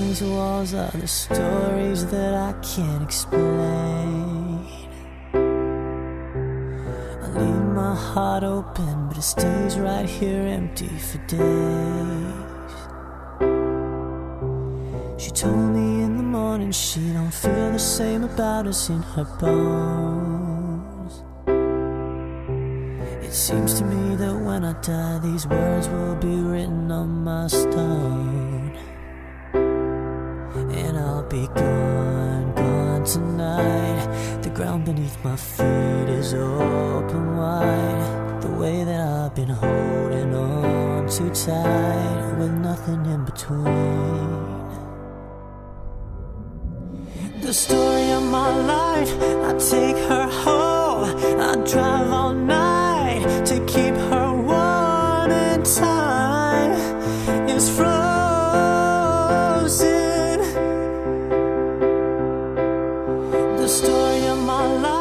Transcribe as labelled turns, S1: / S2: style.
S1: these walls are the stories that I can't explain. I leave my heart open, but it stays right here empty for days. She told me in the morning she don't feel the same about us in her bones. It seems to me that when I die, these words will be written on my stone. And I'll be gone, gone tonight. The ground beneath my feet is open wide. The way that I've been holding on too tight, with nothing in between. The story of my life, I take her home, I drive all night to keep her warm, and time is frozen. The story of my life.